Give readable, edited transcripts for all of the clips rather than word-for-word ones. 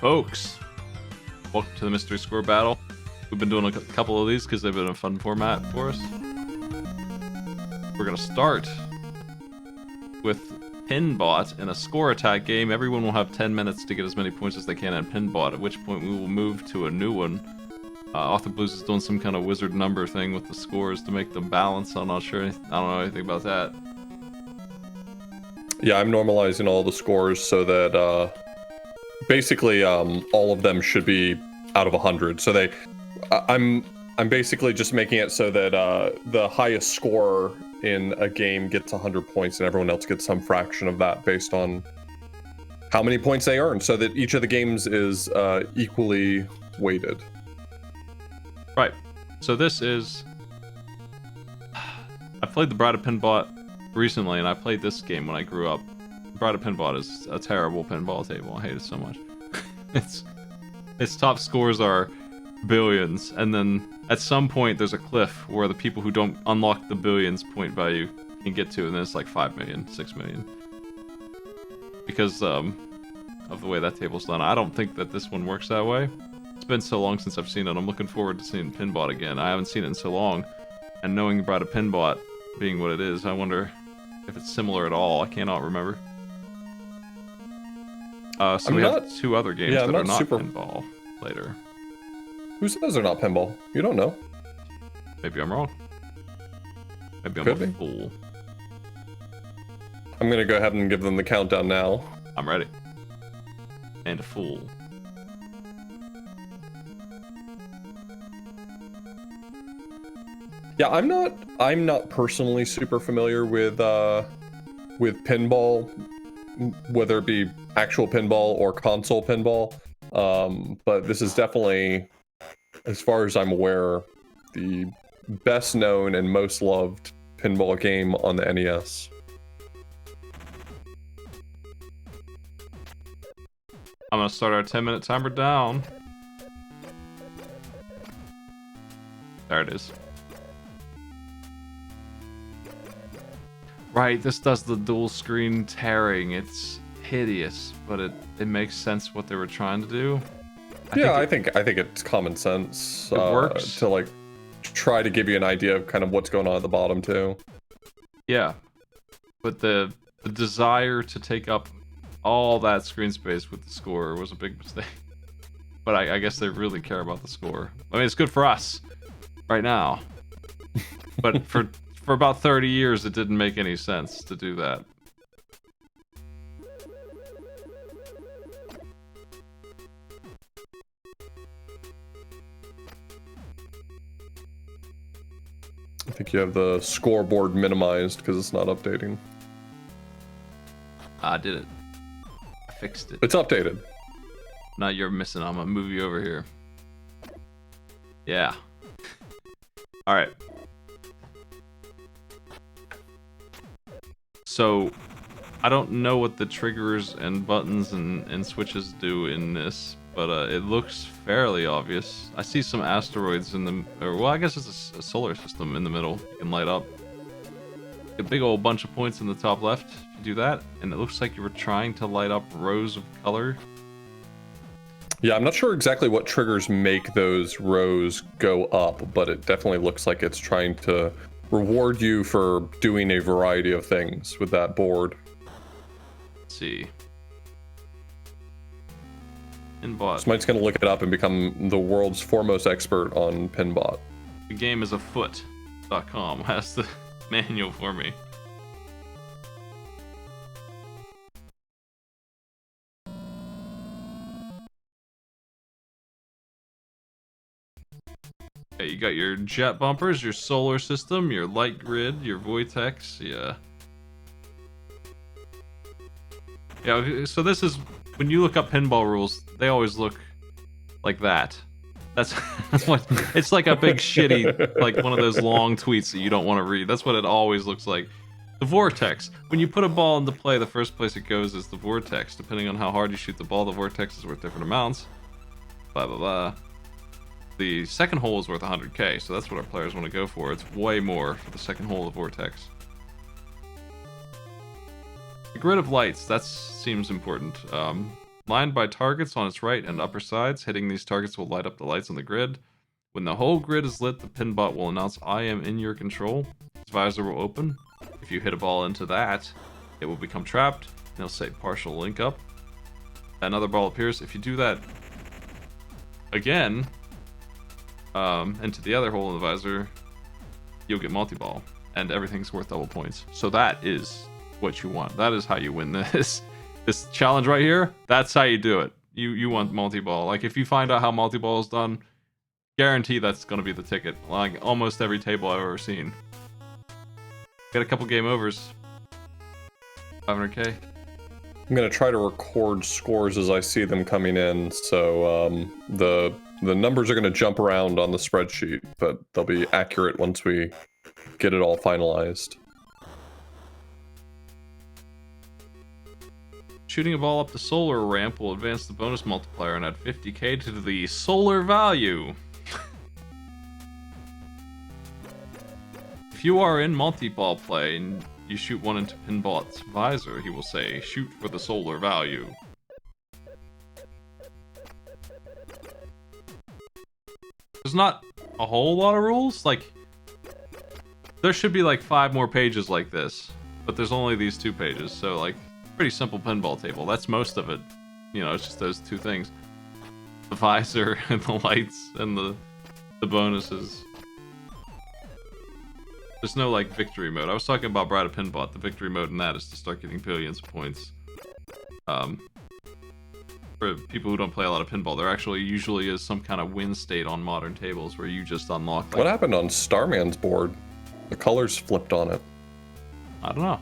folks. Welcome to the Mystery Score Battle. We've been doing a couple of these because they've been a fun format for us. We're going to start with Pinbot in a score attack game. Everyone will have 10 minutes to get as many points as they can in Pinbot, at which point we will move to a new one. Author Blues is doing some kind of wizard number thing with the scores to make them balance. I'm not sure. I don't know anything about that. Yeah, I'm normalizing all the scores so that basically all of them should be out of 100. So I'm basically just making it so that the highest score in a game gets 100 points and everyone else gets some fraction of that based on how many points they earn, so that each of the games is equally weighted. Right. So this is... I played the Bride of Pinbot recently, and I played this game when I grew up. Bride of Pinbot is a terrible pinball table. I hate it so much. Its top scores are billions, and then at some point there's a cliff where the people who don't unlock the billions point value can get to, and then it's like 5 million, 6 million. Because of the way that table's done. I don't think that this one works that way. It's been so long since I've seen it. I'm looking forward to seeing Pinbot again. I haven't seen it in so long, and knowing about a Pinbot being what it is, I wonder if it's similar at all. I cannot remember. So we have two other games that are not pinball later. Who says they're not pinball? You don't know. Maybe I'm wrong. Maybe I'm a fool. I'm gonna go ahead and give them the countdown now. I'm ready. And a fool. Yeah, I'm not personally super familiar with pinball, whether it be actual pinball or console pinball. But this is definitely, as far as I'm aware, the best known and most loved pinball game on the NES. I'm gonna start our 10-minute timer down. There it is. Right, this does the dual screen tearing. It's hideous, but it makes sense what they were trying to do. I think it's common sense. It works to like try to give you an idea of kind of what's going on at the bottom too. Yeah, but the desire to take up all that screen space with the score was a big mistake. But I guess they really care about the score. I mean, it's good for us right now, but for about 30 years, it didn't make any sense to do that. I think you have the scoreboard minimized because it's not updating. I did it. I fixed it. It's updated. Now you're missing. I'm gonna move you over here. Yeah. All right. So, I don't know what the triggers and buttons and switches do in this, but it looks fairly obvious. I see some asteroids in the, well, I guess it's a solar system in the middle. You can light up a big old bunch of points in the top left. You do that, and it looks like you were trying to light up rows of color. Yeah, I'm not sure exactly what triggers make those rows go up, but it definitely looks like it's trying to reward you for doing a variety of things with that board. Let's see. Pinbot. Smite's gonna look it up and become the world's foremost expert on Pinbot. The game is afoot.com has the manual for me. Okay, you got your jet bumpers, your solar system, your light grid, your vortex, yeah. Yeah, so this is, when you look up pinball rules, they always look like that. That's what, it's like a big shitty, like one of those long tweets that you don't want to read. That's what it always looks like. The vortex. When you put a ball into play, the first place it goes is the vortex. Depending on how hard you shoot the ball, the vortex is worth different amounts. Blah, blah, blah. The second hole is worth 100k, so that's what our players want to go for. It's way more for the second hole of the vortex. The grid of lights, that seems important. Lined by targets on its right and upper sides. Hitting these targets will light up the lights on the grid. When the whole grid is lit, the Pinbot will announce, "I am in your control." Its visor will open. If you hit a ball into that, it will become trapped, and it'll say partial link up. Another ball appears. If you do that again, into the other hole in the visor, you'll get multi-ball, and everything's worth double points. So that is what you want. That is how you win this challenge right here. That's how you do it. You want multi-ball. Like, if you find out how multi-ball is done, guarantee that's going to be the ticket. Like, almost every table I've ever seen. Got a couple game overs. 500k. I'm going to try to record scores as I see them coming in, so the numbers are going to jump around on the spreadsheet, but they'll be accurate once we get it all finalized. Shooting a ball up the solar ramp will advance the bonus multiplier and add 50k to the solar value. If you are in multi-ball play and you shoot one into Pinbot's visor, he will say, "Shoot for the solar value." There's not a whole lot of rules. Like, there should be like 5 more pages like this, but there's only these 2 pages, so like, pretty simple pinball table. That's most of it. You know, it's just those 2 things. The visor and the lights and the bonuses. There's no, like, victory mode. I was talking about Bride of Pinbot. The victory mode in that is to start getting billions of points. For people who don't play a lot of pinball, there actually usually is some kind of win state on modern tables where you just unlock... Like, what happened on Starman's board? The colors flipped on it. I don't know.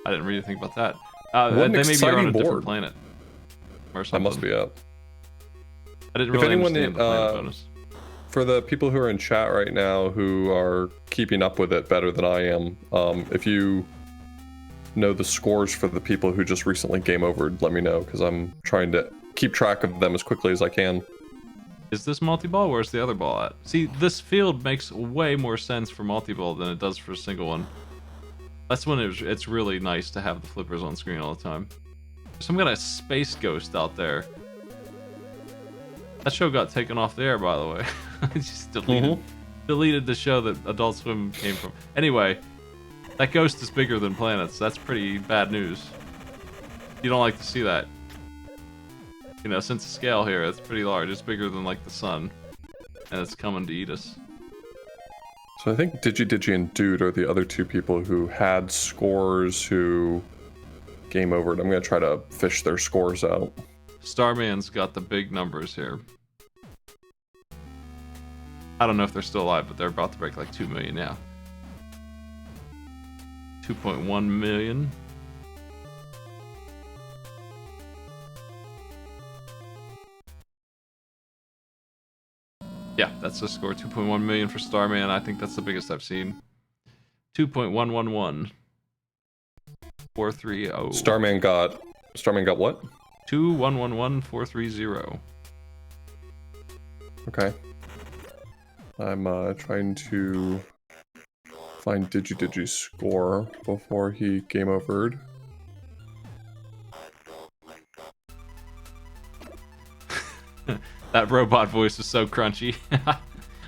I didn't read anything about that. What an they maybe are on a board. different planet. Or something. That must be it. I didn't really understand the planet bonus. For the people who are in chat right now who are keeping up with it better than I am, if you know the scores for the people who just recently game overed, let me know, because I'm trying to keep track of them as quickly as I can. Is this multi-ball? Where's the other ball at? See, this field makes way more sense for multi-ball than it does for a single one. That's when it's really nice to have the flippers on screen all the time. Some kind of space ghost out there. That show got taken off the air, by the way. Just deleted the show that Adult Swim came from. Anyway, that ghost is bigger than planets. That's pretty bad news. You don't like to see that. You know, since the scale here, it's pretty large. It's bigger than, like, the sun. And it's coming to eat us. So I think Digi and Dude are the other 2 people who had scores who game overed. I'm going to try to fish their scores out. Starman's got the big numbers here. I don't know if they're still alive, but they're about to break like 2 million now. 2.1 million. Yeah, that's the score. 2.1 million for Starman. I think that's the biggest I've seen. 2.111. 430. Starman got what? 2111430. Okay. I'm trying to find Digi's score before he game overed. That robot voice is so crunchy.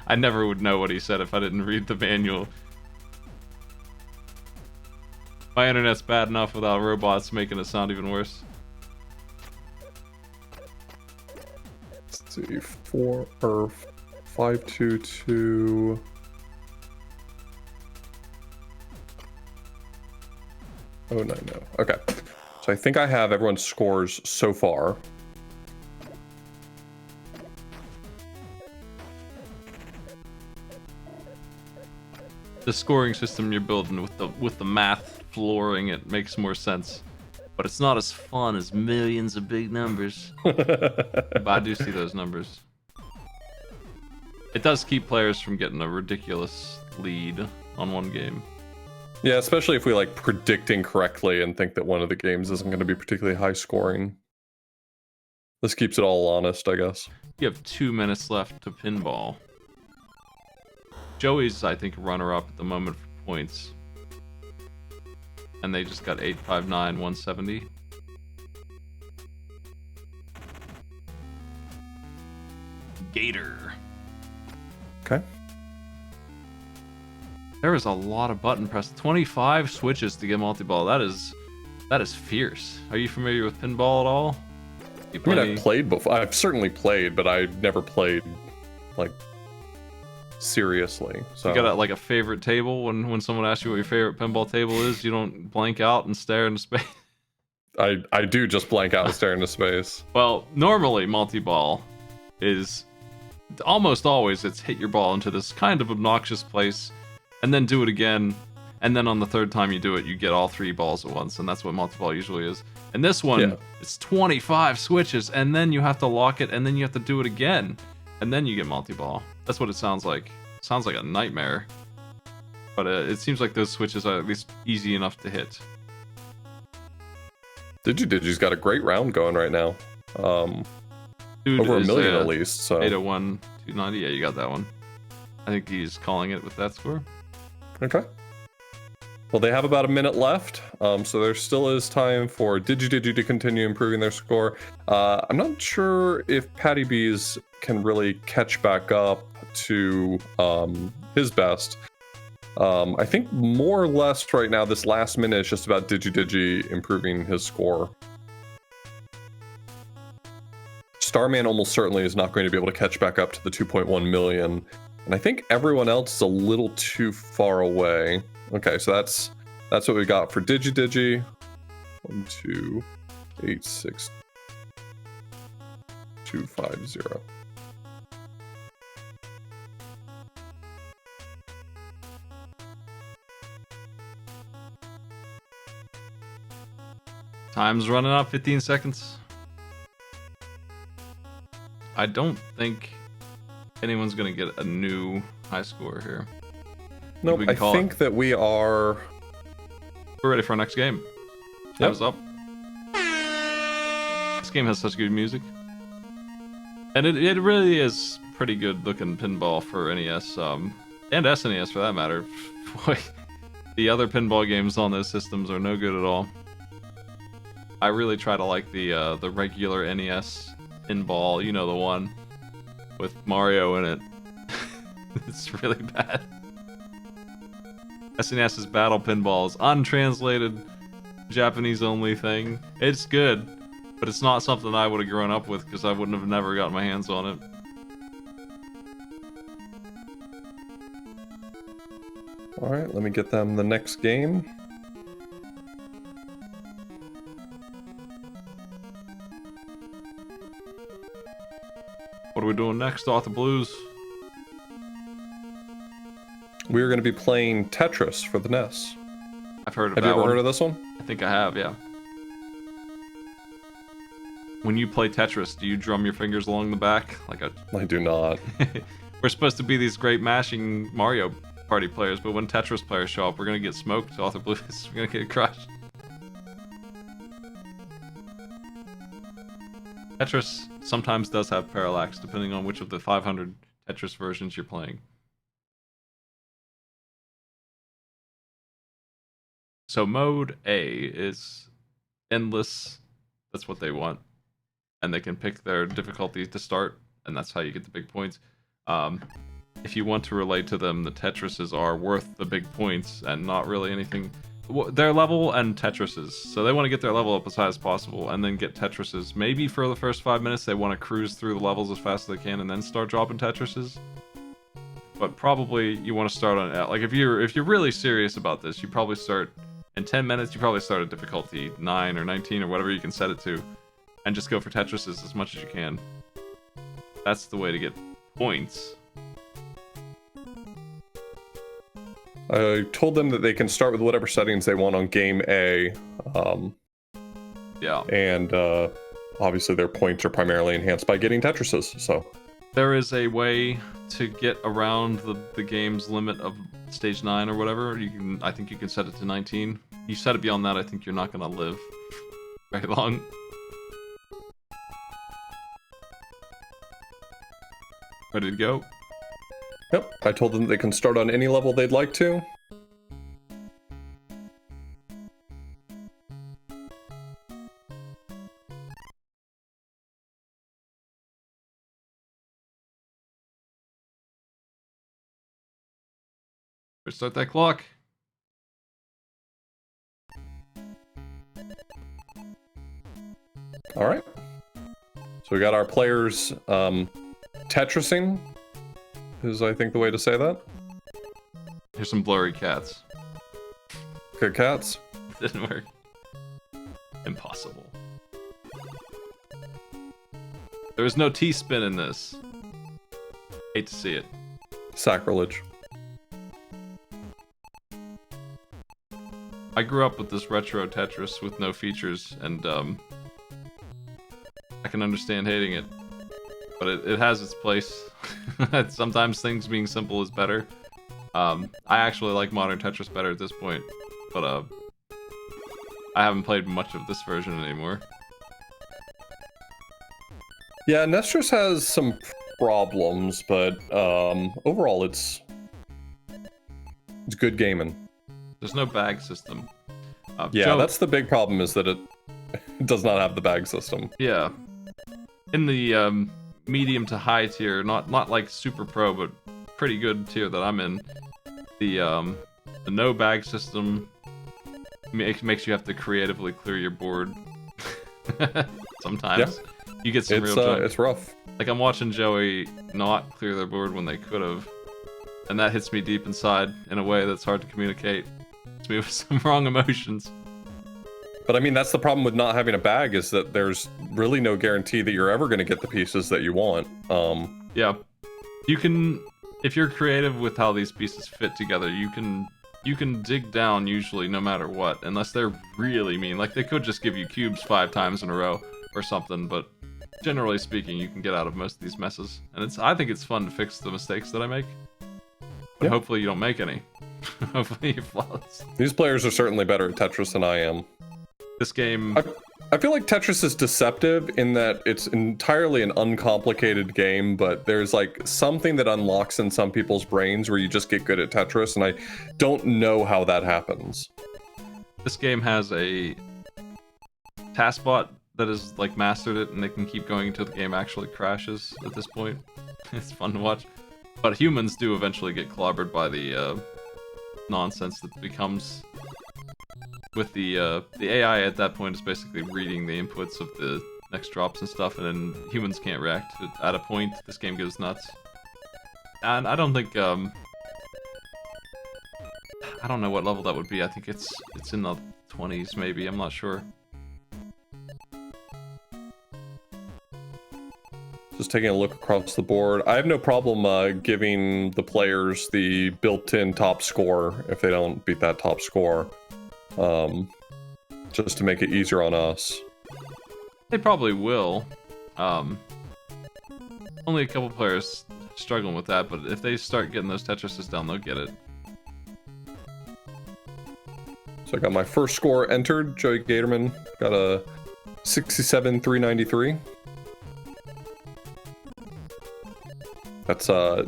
I never would know what he said if I didn't read the manual. My internet's bad enough without robots making it sound even worse. Let's see, 522. Oh, no. Okay. So I think I have everyone's scores so far. The scoring system you're building with the math flooring it makes more sense, but it's not as fun as millions of big numbers. But I do see those numbers. It does keep players from getting a ridiculous lead on one game. Yeah, especially if we like predicting correctly and think that one of the games isn't going to be particularly high scoring. This keeps it all honest, I guess. You have 2 minutes left to pinball. Joey's, I think, runner-up at the moment for points. And they just got 859, 170. Gator. Okay. There is a lot of button press. 25 switches to get multi-ball. That is fierce. Are you familiar with pinball at all? I mean, I've played before. I've certainly played, but I've never played, like, seriously. So you got a favorite table when someone asks you what your favorite pinball table is, you don't blank out and stare into space. I do just blank out and stare into space. Well, normally multi-ball is almost always it's hit your ball into this kind of obnoxious place and then do it again, and then on the third time you do it you get all 3 balls at once, and that's what multi-ball usually is. And this one, it's 25 switches, and then you have to lock it, and then you have to do it again, and then you get multi-ball. That's what it sounds like. It sounds like a nightmare. But it seems like those switches are at least easy enough to hit. Digi's got a great round going right now. Dude over 1 is, million at least. So 801, 290. Yeah, you got that one. I think he's calling it with that score. Okay. Well, they have about a minute left, so there still is time for Digi to continue improving their score. I'm not sure if Patty B's can really catch back up to his best. I think more or less right now, this last minute is just about Digi improving his score. Starman almost certainly is not going to be able to catch back up to the 2.1 million. And I think everyone else is a little too far away. Okay, so that's what we got for Digi. 1, 2, 8, 6, 2, 5, 0. Time's running out, 15 seconds. I don't think anyone's gonna get a new high score here. Nope, I think that we're ready for our next game. Time's up. This game has such good music. And it really is pretty good looking pinball for NES, and SNES for that matter. Boy, the other pinball games on those systems are no good at all. I really try to like the regular NES pinball, you know, the one with Mario in it. It's really bad. SNES's Battle Pinball is untranslated, Japanese only thing. It's good, but it's not something I would have grown up with because I wouldn't have never gotten my hands on it. Alright, let me get them the next game. What are we doing next, Author Blues? We're going to be playing Tetris for the NES. I've heard of that one. Have you ever heard of this one? I think I have, yeah. When you play Tetris, do you drum your fingers along the back? I do not. We're supposed to be these great mashing Mario Party players, but when Tetris players show up, we're going to get smoked, Author Blues. We're going to get crushed. Tetris sometimes does have parallax, depending on which of the 500 Tetris versions you're playing. So mode A is endless. That's what they want. And they can pick their difficulty to start, and that's how you get the big points. If you want to relate to them, the Tetrises are worth the big points and not really anything. Their level and Tetris's. So they want to get their level up as high as possible and then get Tetris's. Maybe for the first 5 minutes they want to cruise through the levels as fast as they can and then start dropping Tetris's. But probably you want to start on, like, if you're really serious about this, you probably start in 10 minutes. You probably start at difficulty 9 or 19 or whatever you can set it to, and just go for Tetris's as much as you can. That's the way to get points. I told them that they can start with whatever settings they want on game A. Yeah. And obviously their points are primarily enhanced by getting Tetrises, so. There is a way to get around the game's limit of stage 9 or whatever. I think you can set it to 19. You set it beyond that, I think you're not going to live very long. Ready to go? Yep, I told them they can start on any level they'd like to. Start that clock. All right. So we got our players Tetrising, is I think the way to say that. Here's some blurry cats. Good cats. Didn't work. Impossible. There was no T-spin in this. Hate to see it. Sacrilege. I grew up with this retro Tetris with no features, and I can understand hating it. But it has its place. Sometimes things being simple is better. I actually like modern Tetris better at this point, but I haven't played much of this version anymore. Yeah, Nestris has some problems, but overall it's good gaming. There's no bag system. Yeah, Joe, that's the big problem, is that it does not have the bag system. yeah. In the medium to high tier, not like super pro, but pretty good tier that I'm in, the no bag system makes you have to creatively clear your board. Sometimes you get some real junk. It's rough. Like, I'm watching Joey not clear their board when they could have, and that hits me deep inside in a way that's hard to communicate. It's me with some wrong emotions. But I mean, that's the problem with not having a bag, is that there's really no guarantee that you're ever going to get the pieces that you want. Yeah, you can, if you're creative with how these pieces fit together, you can dig down usually no matter what, unless they're really mean. Like, they could just give you cubes 5 times in a row or something, but generally speaking, you can get out of most of these messes. And I think it's fun to fix the mistakes that I make. But hopefully you don't make any. Hopefully you're flawless. These players are certainly better at Tetris than I am. This game... I feel like Tetris is deceptive in that it's entirely an uncomplicated game, but there's like something that unlocks in some people's brains where you just get good at Tetris, and I don't know how that happens. This game has a taskbot that has like mastered it, and they can keep going until the game actually crashes at this point. It's fun to watch. But humans do eventually get clobbered by the nonsense that becomes... With the AI at that point is basically reading the inputs of the next drops and stuff, and then humans can't react. At a point, this game goes nuts. And I don't think, I don't know what level that would be. I think it's in the 20s, maybe. I'm not sure. Just taking a look across the board. I have no problem giving the players the built-in top score if they don't beat that top score. Just to make it easier on us. They probably will. Only a couple players struggling with that, but if they start getting those Tetrises down, they'll get it. So I got my first score entered. Joey Gatorman got a 67,393. That's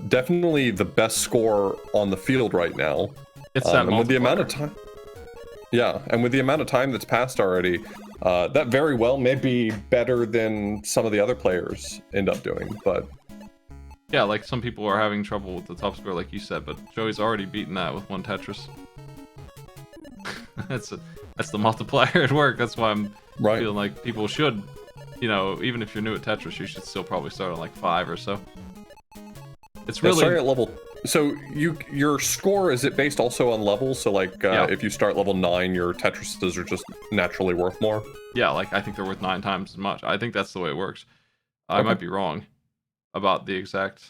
definitely the best score on the field right now. It's that and with the amount of time. Yeah, and with the amount of time that's passed already, that very well may be better than some of the other players end up doing, but... Yeah, like some people are having trouble with the top score, like you said, but Joey's already beaten that with one Tetris. That's the multiplier at work. That's why I'm feeling like people should, you know, even if you're new at Tetris, you should still probably start on like 5 or so. It's really... Starting at level... So your score, is it based also on levels? So like if you start level 9, your Tetrises are just naturally worth more? Yeah, like I think they're worth 9 times as much. I think that's the way it works. I might be wrong about the exact...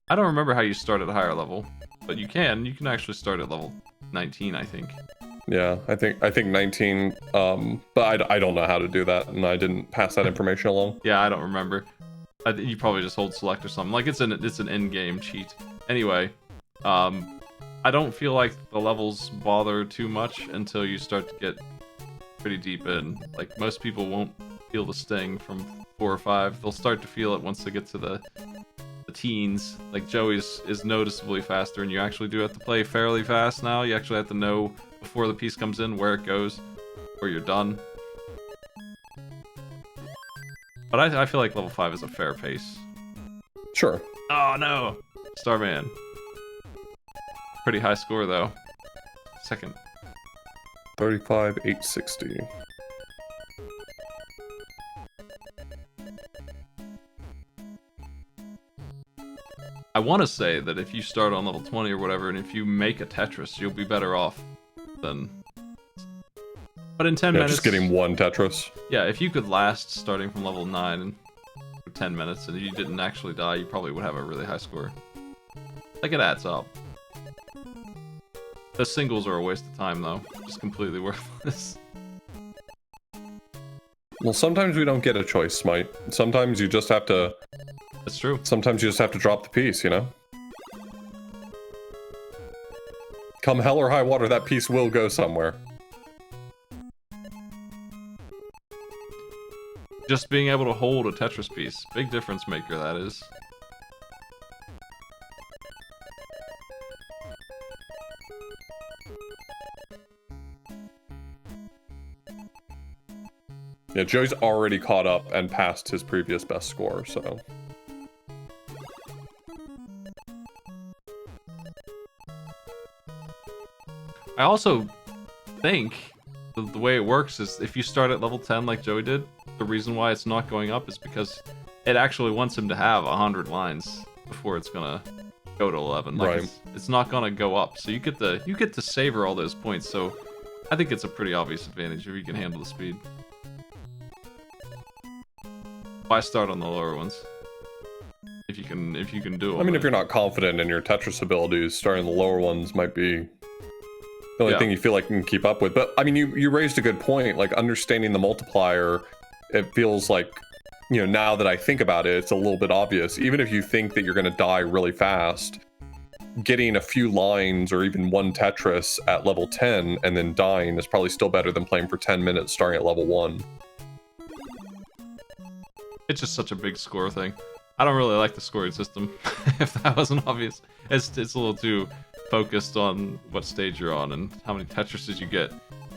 I don't remember how you start at a higher level, but you can actually start at level 19, I think. Yeah, I think 19, but I don't know how to do that, and I didn't pass that information along. Yeah, I don't remember. You probably just hold select or something. Like, it's an in-game cheat. Anyway, I don't feel like the levels bother too much until you start to get pretty deep in. Like, most people won't feel the sting from 4 or 5. They'll start to feel it once they get to the teens. Like, Joey's is noticeably faster, and you actually do have to play fairly fast now. You actually have to know before the piece comes in where it goes, or you're done. But I feel like level 5 is a fair pace. Sure. Oh no! Starman. Pretty high score though. Second. 35,860. I want to say that if you start on level 20 or whatever, and if you make a Tetris, you'll be better off than... But in 10 minutes... just getting one Tetris. Yeah, if you could last starting from level 9 for 10 minutes and you didn't actually die, you probably would have a really high score. Like, it adds up. The singles are a waste of time, though. Just completely worthless. Well, sometimes we don't get a choice, Smite. Sometimes you just have to... That's true. Sometimes you just have to drop the piece, you know? Come hell or high water, that piece will go somewhere. Just being able to hold a Tetris piece. Big difference maker, that is. Yeah, Joey's already caught up and passed his previous best score, so... I also think the way it works is if you start at level 10 like Joey did, the reason why it's not going up is because it actually wants him to have 100 lines before it's gonna go to 11. Like right. It's not gonna go up, so you get to savor all those points. So I think it's a pretty obvious advantage if you can handle the speed. Why start on the lower ones? If you can do them. I mean, if you're not confident in your Tetris abilities, starting the lower ones might be the only thing you feel like you can keep up with. But I mean, you raised a good point. Like, understanding the multiplier, it feels like, you know, now that I think about it, it's a little bit obvious. Even if you think that you're going to die really fast, getting a few lines or even one Tetris at level 10 and then dying is probably still better than playing for 10 minutes starting at level 1. It's just such a big score thing. I don't really like the scoring system, if that wasn't obvious. It's a little too focused on what stage you're on and how many Tetrises you get.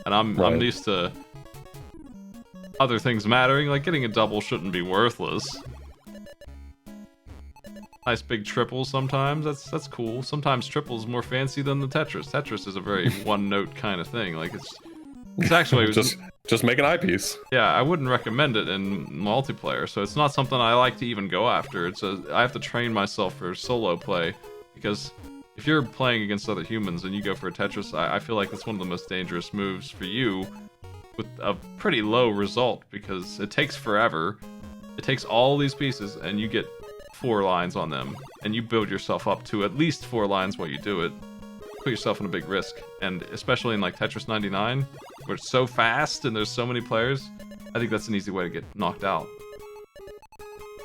And I'm used to other things mattering, like getting a double shouldn't be worthless. Nice big triple sometimes, that's cool. Sometimes triple's more fancy than the Tetris. Tetris is a very one-note kind of thing. Like it's actually just make an eyepiece. Yeah, I wouldn't recommend it in multiplayer, so it's not something I like to even go after. I have to train myself for solo play, because if you're playing against other humans and you go for a Tetris, I feel like that's one of the most dangerous moves for you, with a pretty low result, because it takes forever. It takes all these pieces, and you get 4 lines on them, and you build yourself up to at least 4 lines while you do it. Put yourself in a big risk, and especially in like Tetris 99, where it's so fast and there's so many players, I think that's an easy way to get knocked out.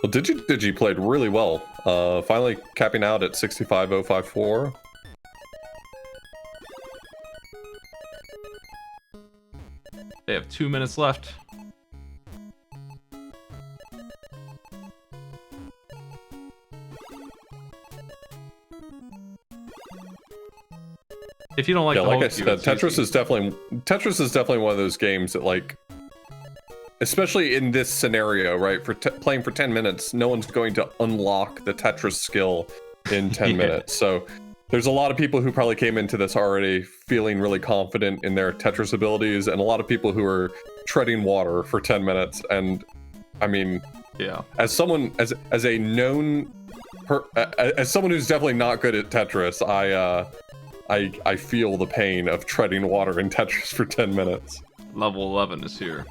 Well, Digi played really well, finally capping out at 65,054. They have 2 minutes left. If you don't like, yeah, the like whole I said, Tetris is definitely one of those games that, like, especially in this scenario, right? For playing for 10 minutes, no one's going to unlock the Tetris skill in 10 minutes. So there's a lot of people who probably came into this already feeling really confident in their Tetris abilities, and a lot of people who are treading water for 10 minutes. And I mean, yeah, as someone as a known as someone who's definitely not good at Tetris, I feel the pain of treading water in Tetris for 10 minutes. Level 11 is here.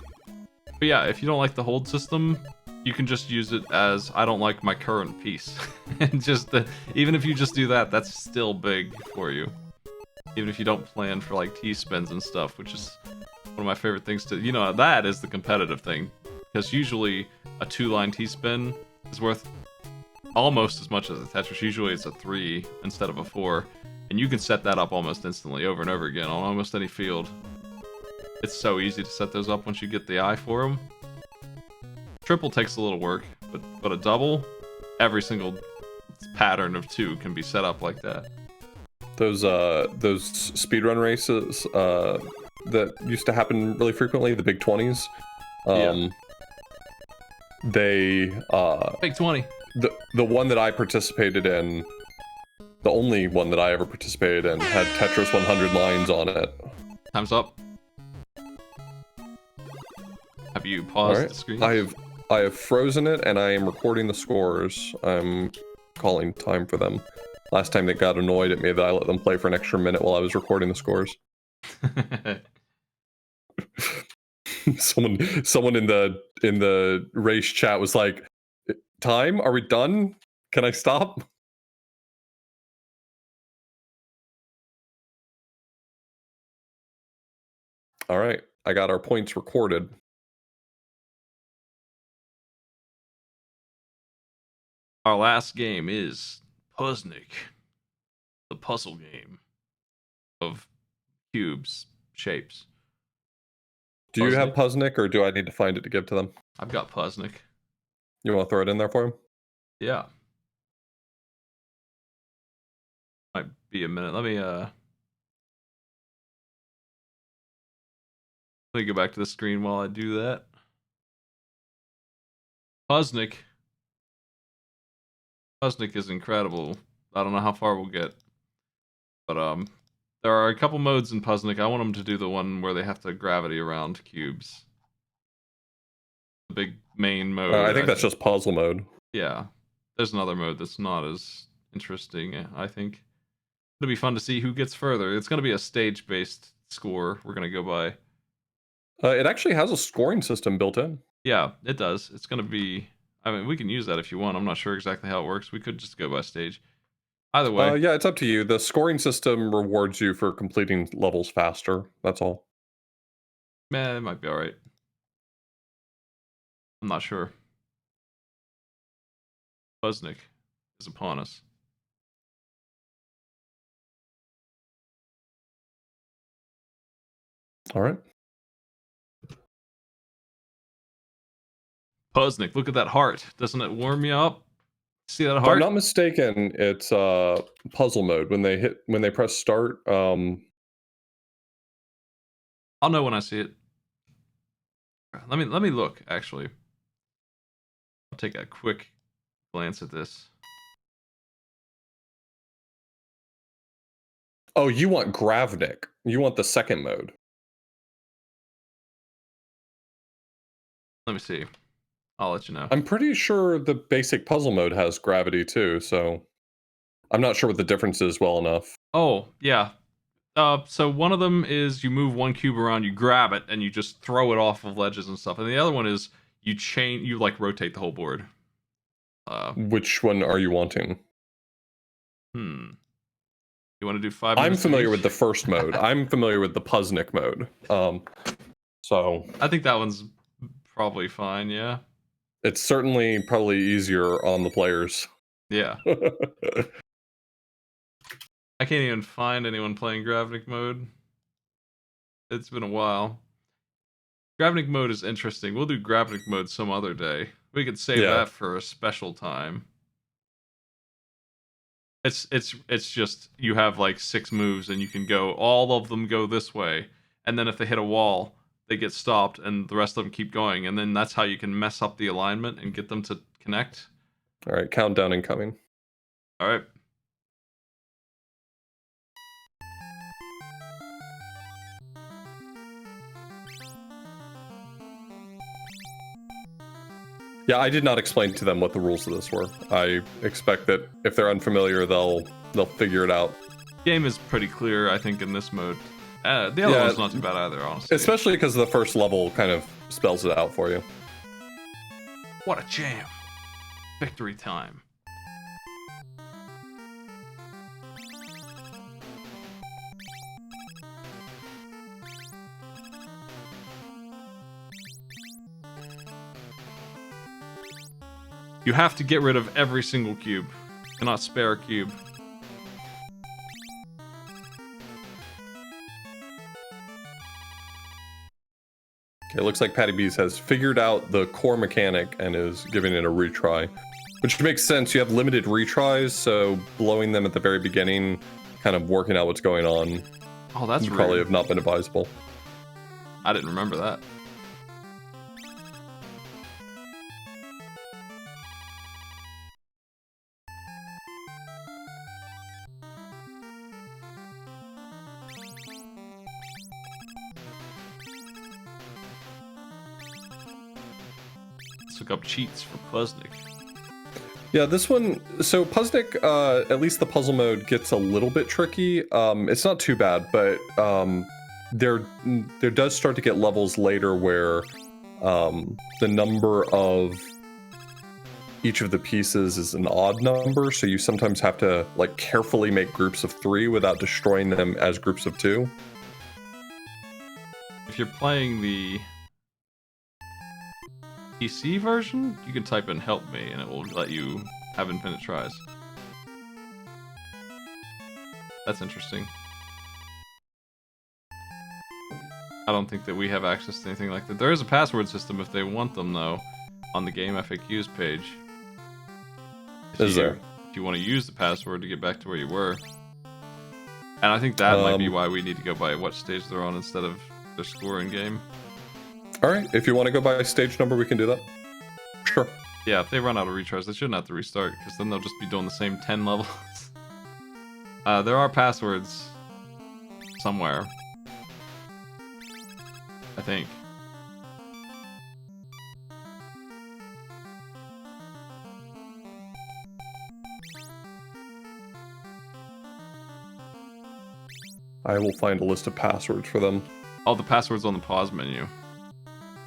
But yeah, if you don't like the hold system, you can just use it as, I don't like my current piece. And even if you just do that, that's still big for you. Even if you don't plan for like T-spins and stuff, which is one of my favorite things to, you know, that is the competitive thing. Because usually a 2-line T-spin is worth almost as much as a Tetris. Usually it's a 3 instead of a 4. And you can set that up almost instantly, over and over again, on almost any field. It's so easy to set those up once you get the eye for them. Triple takes a little work, but a double, every single pattern of 2 can be set up like that. Those speedrun races that used to happen really frequently, the Big 20s. Big 20. The one that I participated in, The only one that I ever participated in had Tetris 100 lines on it. Time's up. Have you paused the screen? I have frozen it, and I am recording the scores. I'm calling time for them. Last time they got annoyed at me that I let them play for an extra minute while I was recording the scores. Someone in the race chat was like, "Time? Are we done? Can I stop?" All right, I got our points recorded. Our last game is Puzznic, the puzzle game of cubes, shapes. Do you have Puzznic, or do I need to find it to give to them? I've got Puzznic. You want to throw it in there for him? Yeah. Might be a minute. Let me go back to the screen while I do that. Puzznic is incredible. I don't know how far we'll get, but there are a couple modes in Puzznic. I want them to do the one where they have to gravity around cubes. The big main mode. I think that's just puzzle mode. Yeah. There's another mode that's not as interesting, I think. It'll be fun to see who gets further. It's going to be a stage-based score we're going to go by. It actually has a scoring system built in. Yeah, it does. It's going to be... I mean, we can use that if you want. I'm not sure exactly how it works. We could just go by stage. Either way. Yeah, it's up to you. The scoring system rewards you for completing levels faster. That's all. Man, it might be alright. I'm not sure. Puzznic is upon us. All right. Puzznic, look at that heart. Doesn't it warm you up? See that If heart? I'm not mistaken, it's puzzle mode. When they press start, I'll know when I see it. Let me look, actually. I'll take a quick glance at this. Oh, you want Gravnik. You want the second mode. Let me see. I'll let you know. I'm pretty sure the basic puzzle mode has gravity too, so I'm not sure what the difference is well enough. Oh, yeah. So one of them is you move one cube around, you grab it, and you just throw it off of ledges and stuff. And the other one is you like rotate the whole board. Which one are you wanting? You want to do 5 minutes? I'm familiar with the first mode. I'm familiar with the Puzznic mode. So I think that one's probably fine, yeah. It's certainly probably easier on the players. Yeah. I can't even find anyone playing Gravnik mode. It's been a while. Gravnik mode is interesting. We'll do Gravnik mode some other day. We could save that for a special time. It's just you have like 6 moves and you can go, all of them go this way, and then if they hit a wall, they get stopped and the rest of them keep going, and then that's how you can mess up the alignment and get them to connect. All right, countdown incoming. All right. Yeah, I did not explain to them what the rules of this were. I expect that if they're unfamiliar, they'll figure it out. Game is pretty clear, I think, in this mode. The other one's not too bad either, honestly. Especially because the first level kind of spells it out for you. What a jam. Victory time. You have to get rid of every single cube. You cannot spare a cube. Okay, it looks like Patty Bees has figured out the core mechanic and is giving it a retry. Which makes sense. You have limited retries, so blowing them at the very beginning, kind of working out what's going on. Oh, that's rude. Probably have not been advisable. I didn't remember that. look up cheats for Puzznic. Yeah, this one, so Puzznic, at least the puzzle mode gets a little bit tricky. It's not too bad, but there does start to get levels later where the number of each of the pieces is an odd number, so you sometimes have to like carefully make groups of 3 without destroying them as groups of 2. If you're playing the PC version, you can type in help me and it will let you have infinite tries. That's interesting. I don't think that we have access to anything like that. There is a password system if they want them, though, on the game FAQs page. Is there? If you want to use the password to get back to where you were. And I think that might be why we need to go by what stage they're on instead of their score in game. Alright, if you want to go by stage number, we can do that. Sure. Yeah, if they run out of retries, they shouldn't have to restart, because then they'll just be doing the same 10 levels. There are passwords somewhere. I think. I will find a list of passwords for them. Oh, the password's on the pause menu.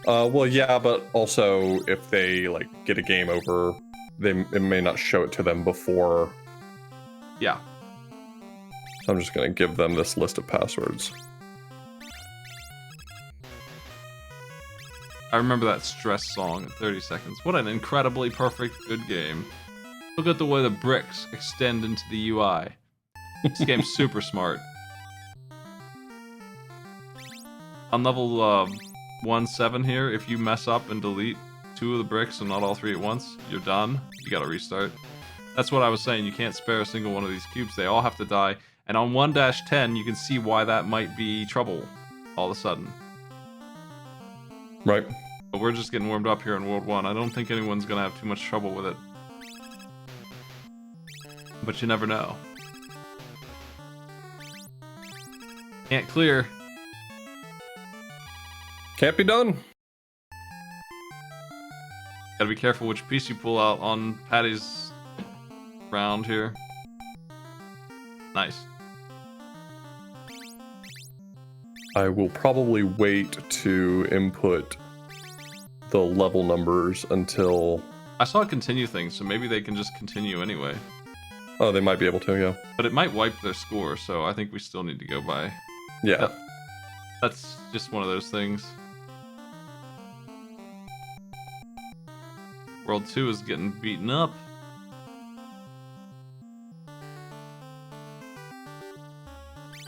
Well, yeah, but also if they like get a game over, it may not show it to them before. Yeah. So I'm just gonna give them this list of passwords. I remember that stress song at 30 seconds. What an incredibly perfect good game. Look at the way the bricks extend into the UI. This game's super smart. On level 1-7 here, if you mess up and delete 2 of the bricks and not all 3 at once, you're done. You gotta restart. That's what I was saying, you can't spare a single one of these cubes. They all have to die. And on 1-10, you can see why that might be trouble all of a sudden. Right. But we're just getting warmed up here in World 1. I don't think anyone's gonna have too much trouble with it. But you never know. Can't clear. Can't be done. Gotta be careful which piece you pull out on Patty's round here. Nice. I will probably wait to input the level numbers until... I saw a continue thing, so maybe they can just continue anyway. Oh, they might be able to, yeah. But it might wipe their score, so I think we still need to go by. Yeah. That's just one of those things. World 2 is getting beaten up.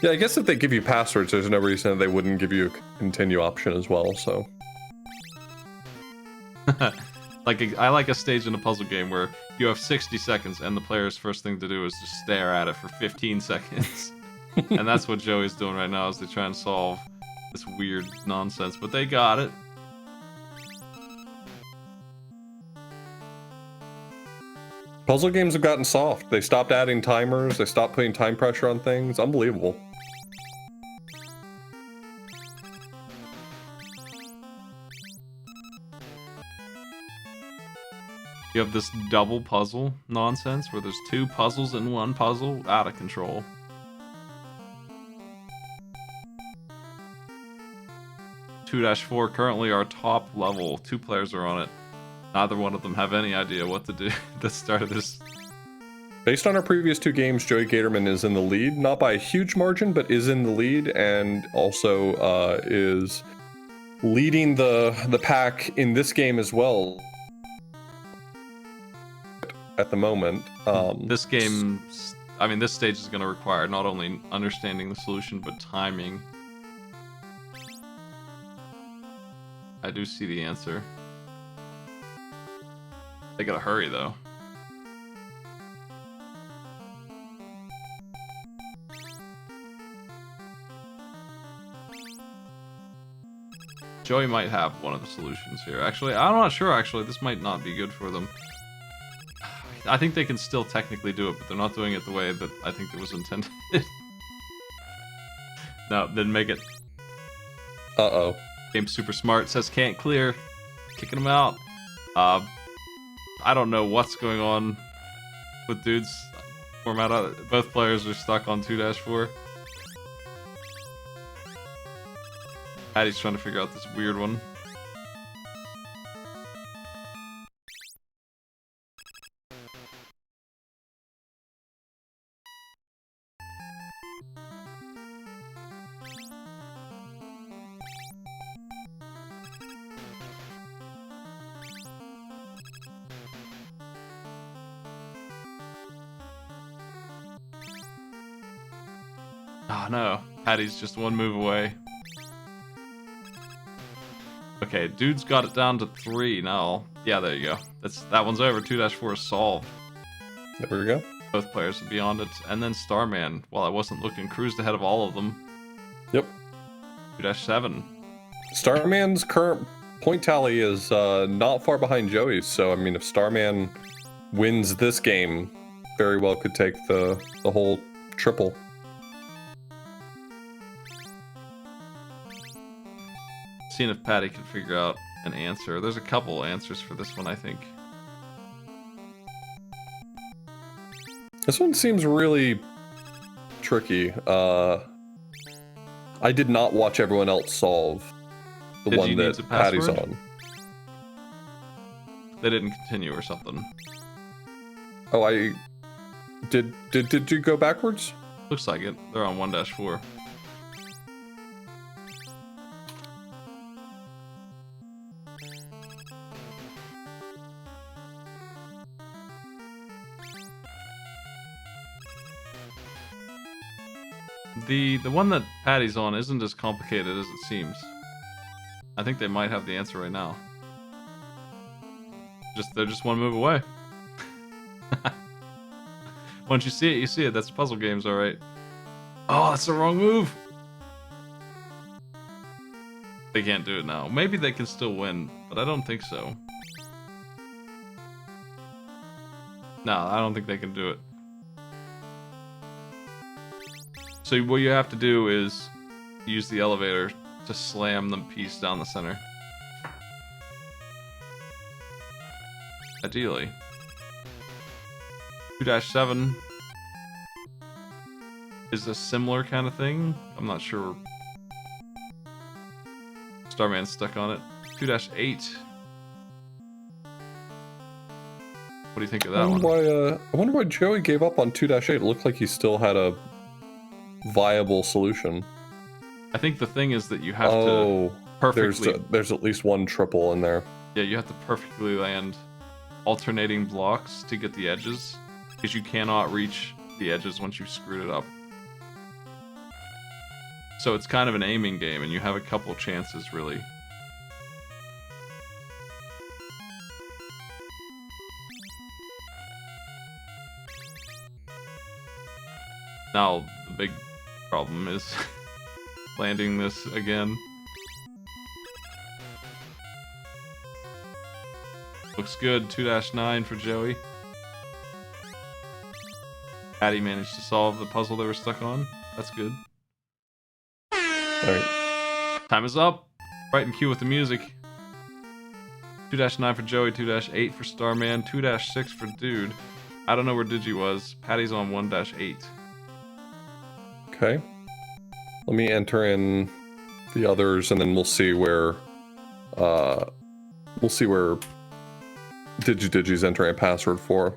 Yeah, I guess if they give you passwords, there's no reason that they wouldn't give you a continue option as well, so... I like a stage in a puzzle game where you have 60 seconds and the player's first thing to do is just stare at it for 15 seconds. And that's what Joey's doing right now as they try and solve this weird nonsense, but they got it. Puzzle games have gotten soft. They stopped adding timers, they stopped putting time pressure on things. Unbelievable. You have this double puzzle nonsense where there's 2 puzzles in one puzzle. Out of control. (2-4) currently our top level. 2 players are on it. Neither one of them have any idea what to do at the start of this. Based on our previous 2 games, Joey Gatorman is in the lead. Not by a huge margin, but is in the lead, and also is leading the pack in this game as well. At the moment. This game, I mean, this stage is going to require not only understanding the solution, but timing. I do see the answer. They gotta hurry, though. Joey might have one of the solutions here. Actually, I'm not sure, actually. This might not be good for them. I think they can still technically do it, but they're not doing it the way that I think it was intended. No, didn't make it. Uh-oh. Game's super smart, says can't clear. Kicking them out. I don't know what's going on with dude's format. Both players are stuck on 2-4. Patty's trying to figure out this weird one. Oh no, Patty's just one move away. Okay, dude's got it down to 3 now. Yeah, there you go. That one's over. 2-4 is solved. There we go. Both players are beyond it. And then Starman, while I wasn't looking, cruised ahead of all of them. Yep. 2-7. Starman's current point tally is not far behind Joey's, so I mean, if Starman wins this game, very well could take the whole triple. Seeing if Patty can figure out an answer. There's a couple answers for this one, I think. This one seems really tricky. I did not watch everyone else solve the one that Patty's on. They didn't continue or something. Oh, I did you go backwards? Looks like it. They're on 1-4. The one that Patty's on isn't as complicated as it seems. I think they might have the answer right now. They're just one move away. Once you see it, you see it. That's puzzle games, alright. Oh, that's the wrong move! They can't do it now. Maybe they can still win, but I don't think so. No, I don't think they can do it. So what you have to do is use the elevator to slam the piece down the center. Ideally. 2-7 is a similar kind of thing. I'm not sure. Starman's stuck on it. 2-8. What do you think of that one? I wonder why Joey gave up on 2-8. It looked like he still had a viable solution. I think the thing is that you have to perfectly... There's at least one triple in there. Yeah, you have to perfectly land alternating blocks to get the edges, because you cannot reach the edges once you've screwed it up. So it's kind of an aiming game, and you have a couple chances, really. Now, the big problem is landing this again. Looks good. 2-9 for Joey. Patty managed to solve the puzzle they were stuck on. That's good. Alright. Time is up. Right in cue with the music. 2-9 for Joey, 2-8 for Starman, 2-6 for Dude. I don't know where Digi was. Patty's on 1-8. Okay. Let me enter in the others, and then we'll see where Digi's entering a password for.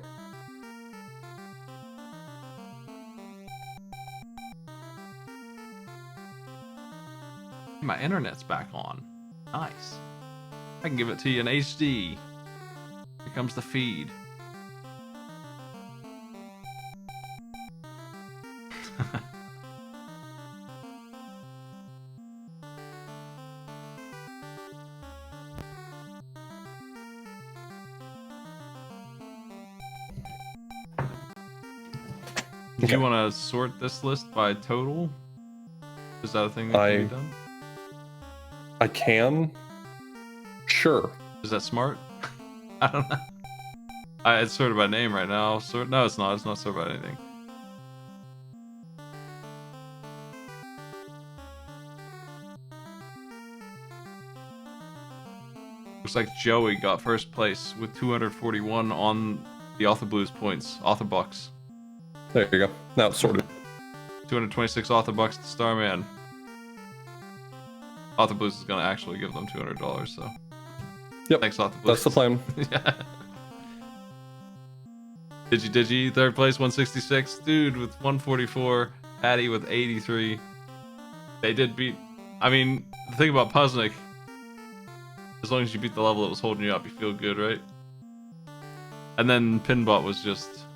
My internet's back on. Nice. I can give it to you in HD. Here comes the feed. Do you want to sort this list by total? Is that a thing that can be done? I can. Sure. Is that smart? I don't know. It's sorted by name right now. No, it's not. It's not sorted by anything. Looks like Joey got first place with 241 on the Author Blues points. Author Bucks. There you go. Now it's sorted. 226 Author Bucks to Starman. Author Blues is gonna actually give them $200, so. Yep. Thanks, Author Blues. That's the plan. Yeah. Digi, third place, 166. Dude with 144. Patty with 83. They did beat. I mean, the thing about Puzznic, as long as you beat the level that was holding you up, you feel good, right? And then Pinbot was just.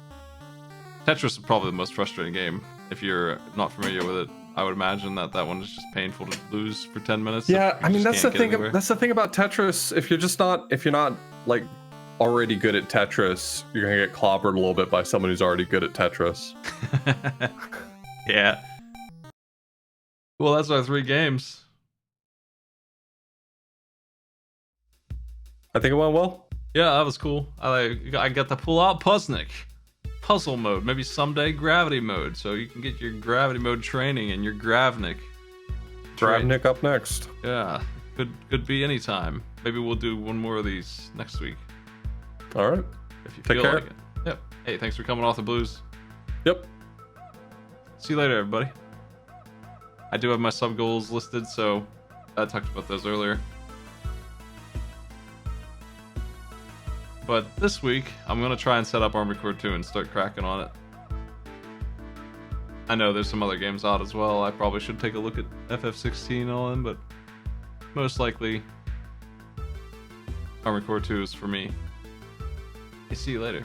Tetris is probably the most frustrating game. If you're not familiar with it, I would imagine that one is just painful to lose for 10 minutes. Yeah, I mean that's the thing. That's the thing about Tetris. If you're not like already good at Tetris, you're gonna get clobbered a little bit by someone who's already good at Tetris. Yeah. Well, that's our 3 games. I think it went well. Yeah, that was cool. I got to pull out Puzznic. Puzzle mode, maybe someday gravity mode, so you can get your gravity mode training and your Gravnik. Gravnik up next. Yeah, could be anytime. Maybe we'll do one more of these next week. All right. If you Take feel care. like it. Yep. Hey, thanks for coming off the blues. Yep. See you later, everybody. I do have my sub goals listed, so I talked about those earlier. But this week, I'm going to try and set up Army Corps 2 and start cracking on it. I know there's some other games out as well. I probably should take a look at FF16 on, but most likely Army Corps 2 is for me. See you later.